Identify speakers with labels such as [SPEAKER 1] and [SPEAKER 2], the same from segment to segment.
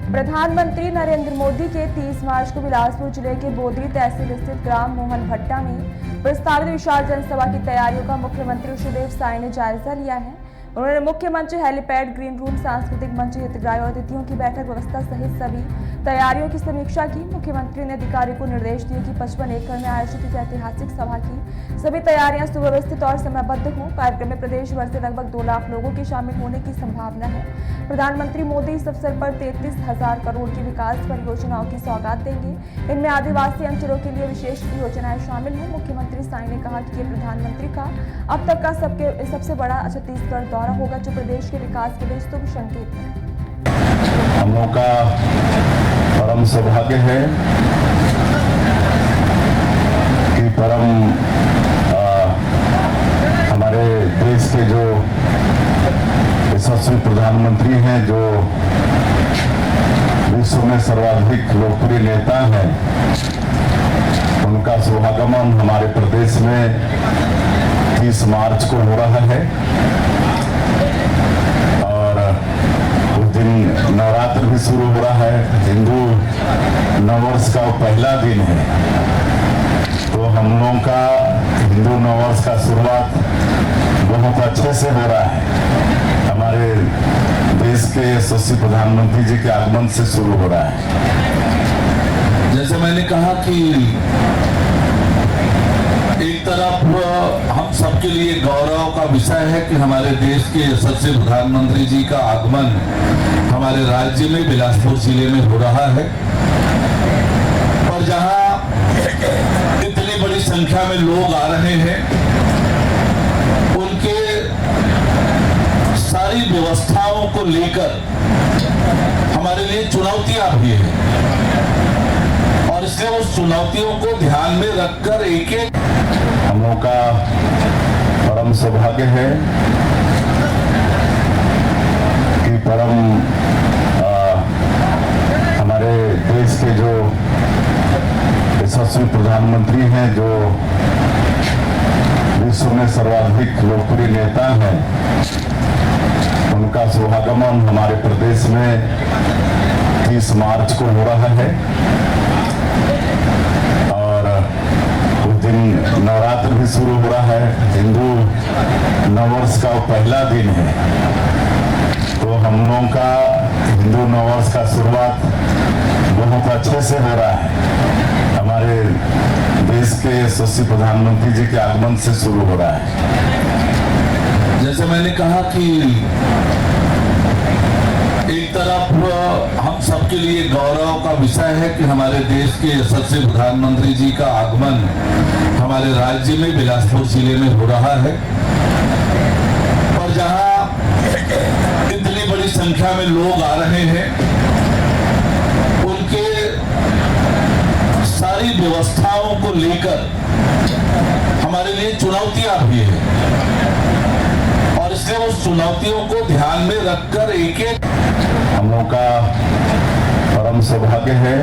[SPEAKER 1] प्रधानमंत्री नरेंद्र मोदी के 30 मार्च को बिलासपुर जिले के बोदरी तहसील स्थित ग्राम मोहन भट्टा में प्रस्तावित विशाल जनसभा की तैयारियों का मुख्यमंत्री शिवदेव साय ने जायजा लिया है। उन्होंने मुख्य मंच, हेलीपैड, ग्रीन रूम, सांस्कृतिक मंच, हितग्राही और अतिथियों की बैठक व्यवस्था सहित सभी तैयारियों की समीक्षा की। मुख्यमंत्री ने अधिकारियों को निर्देश दिए कि 55 एकड़ में आयोजित इस ऐतिहासिक सभा की सभी तैयारियां सुव्यवस्थित और समयबद्ध हों। कार्यक्रम में प्रदेश भर से लगभग 2 लाख लोगों के शामिल होने की संभावना है। प्रधानमंत्री मोदी इस अवसर पर 33,000 करोड़ की विकास परियोजनाओं की सौगात देंगे। इनमें आदिवासी अंचलों के लिए विशेष योजनाएं शामिल हैं। मुख्यमंत्री साय ने कहा कि ये प्रधानमंत्री का अब तक का सबसे बड़ा छत्तीसगढ़ दौरा होगा, जो प्रदेश के विकास के लिए शुभ संकेत है।
[SPEAKER 2] हम लोग का परम सौभाग्य है कि हमारे देश के जो यशस्वी प्रधानमंत्री हैं, जो विश्व में सर्वाधिक लोकप्रिय नेता हैं, उनका शुभागमन हमारे प्रदेश में 30 मार्च को हो रहा है। और उस दिन नवरात्र भी शुरू हो रहा है। हिंदू नववर्ष का पहला दिन है, तो हम लोगों का हिंदू नववर्ष का शुरुआत बहुत अच्छे से हो रहा है। हमारे देश के यशस्वी प्रधानमंत्री जी के आगमन से शुरू हो रहा है।
[SPEAKER 3] जैसे मैंने कहा कि एक तरफ हम सबके लिए गौरव का विषय है कि हमारे देश के यशस्वी प्रधानमंत्री जी का आगमन हमारे राज्य में बिलासपुर जिले में हो रहा है, और जहां इतनी बड़ी संख्या में लोग आ रहे हैं, उनके सारी व्यवस्थाओं को लेकर हमारे लिए चुनौतियां भी है, और इसलिए उस चुनौतियों को ध्यान में रखकर एक
[SPEAKER 2] हम लोग का परम सौभाग्य है कि हमारे देश के जो यशस्वी प्रधानमंत्री हैं, जो विश्व में सर्वाधिक लोकप्रिय नेता हैं, उनका शुभागमन हमारे प्रदेश में 30 मार्च को हो रहा है। दिन नवरात्र भी शुरू हो रहा है। हिंदू नववर्ष का पहला दिन है, तो हम लोगों का हिंदू नववर्ष का शुरुआत बहुत अच्छे से हो रहा है। हमारे देश के यशस्वी प्रधानमंत्री जी के आगमन से शुरू हो रहा है।
[SPEAKER 3] जैसे मैंने कहा कि एक तरफ हम सबके लिए गौरव का विषय है कि हमारे देश के यशस्वी प्रधानमंत्री जी का आगमन हमारे राज्य में बिलासपुर जिले में हो रहा है, और जहां इतनी बड़ी संख्या में लोग आ रहे हैं, उनके सारी व्यवस्थाओं को लेकर हमारे लिए चुनौतियां भी है, और इसलिए उस चुनौतियों को ध्यान में रखकर एक
[SPEAKER 2] हम लोग का परम सौभाग्य है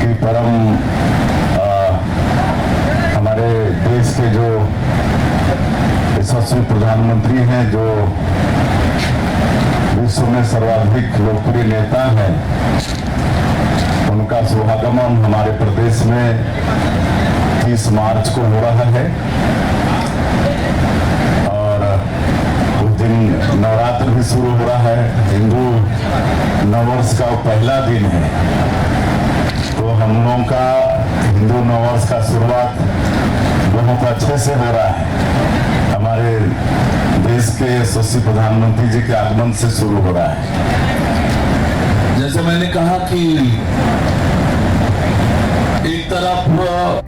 [SPEAKER 2] कि हमारे देश के जो यशस्वी प्रधानमंत्री हैं, जो विश्व में सर्वाधिक लोकप्रिय नेता हैं, उनका शुभागमन हमारे प्रदेश में 30 मार्च को हो रहा है। नवरात्र भी शुरू हो रहा है। हिंदू नववर्ष का पहला दिन है, तो हम लोगों का हिंदू नववर्ष का शुरुआत बहुत अच्छे से हो रहा है। हमारे देश के यशस्वी प्रधानमंत्री जी के आगमन से शुरू हो रहा है।
[SPEAKER 3] जैसे मैंने कहा कि एक तरफ